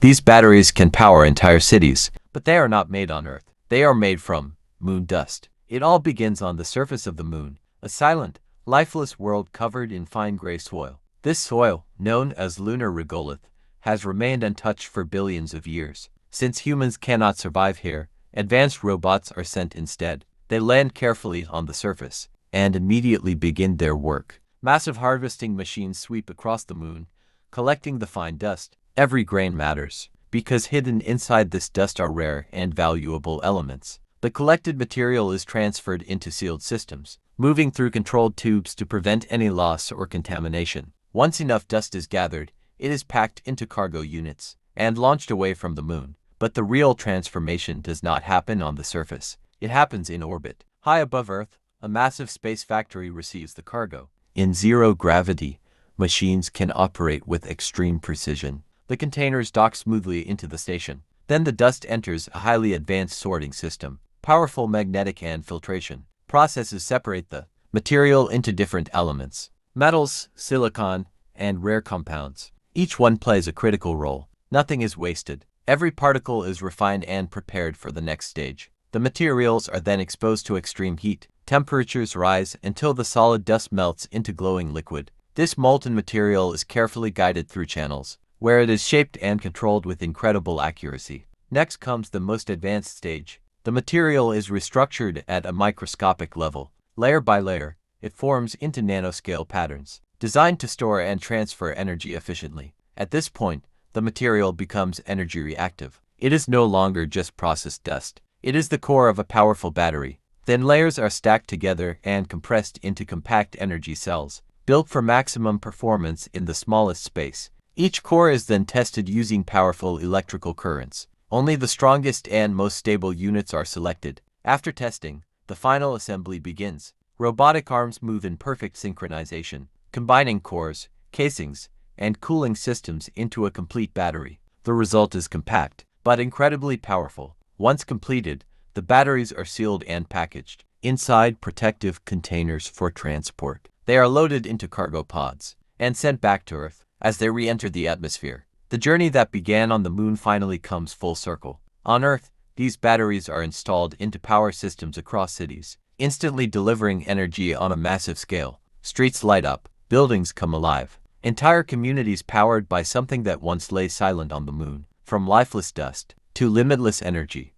These batteries can power entire cities, but they are not made on Earth. They are made from moon dust. It all begins on the surface of the moon, a silent, lifeless world covered in fine gray soil. This soil, known as lunar regolith, has remained untouched for billions of years. Since humans cannot survive here, advanced robots are sent instead. They land carefully on the surface and immediately begin their work. Massive harvesting machines sweep across the moon, collecting the fine dust. Every grain matters, because hidden inside this dust are rare and valuable elements. The collected material is transferred into sealed systems, moving through controlled tubes to prevent any loss or contamination. Once enough dust is gathered, it is packed into cargo units and launched away from the moon. But the real transformation does not happen on the surface. It happens in orbit. High above Earth, a massive space factory receives the cargo. In zero gravity, machines can operate with extreme precision. The containers dock smoothly into the station. Then the dust enters a highly advanced sorting system. Powerful magnetic and filtration processes separate the material into different elements: metals, silicon, and rare compounds. Each one plays a critical role. Nothing is wasted. Every particle is refined and prepared for the next stage. The materials are then exposed to extreme heat. Temperatures rise until the solid dust melts into glowing liquid. This molten material is carefully guided through channels, where it is shaped and controlled with incredible accuracy. Next comes the most advanced stage. The material is restructured at a microscopic level. Layer by layer, it forms into nanoscale patterns, designed to store and transfer energy efficiently. At this point, the material becomes energy reactive. It is no longer just processed dust. It is the core of a powerful battery. Then layers are stacked together and compressed into compact energy cells, built for maximum performance in the smallest space. Each core is then tested using powerful electrical currents. Only the strongest and most stable units are selected. After testing, the final assembly begins. Robotic arms move in perfect synchronization, combining cores, casings, and cooling systems into a complete battery. The result is compact, but incredibly powerful. Once completed, the batteries are sealed and packaged inside protective containers for transport. They are loaded into cargo pods and sent back to Earth as they re-enter the atmosphere. The journey that began on the moon finally comes full circle. On Earth, these batteries are installed into power systems across cities, instantly delivering energy on a massive scale. Streets light up, buildings come alive. Entire communities powered by something that once lay silent on the moon. From lifeless dust to limitless energy,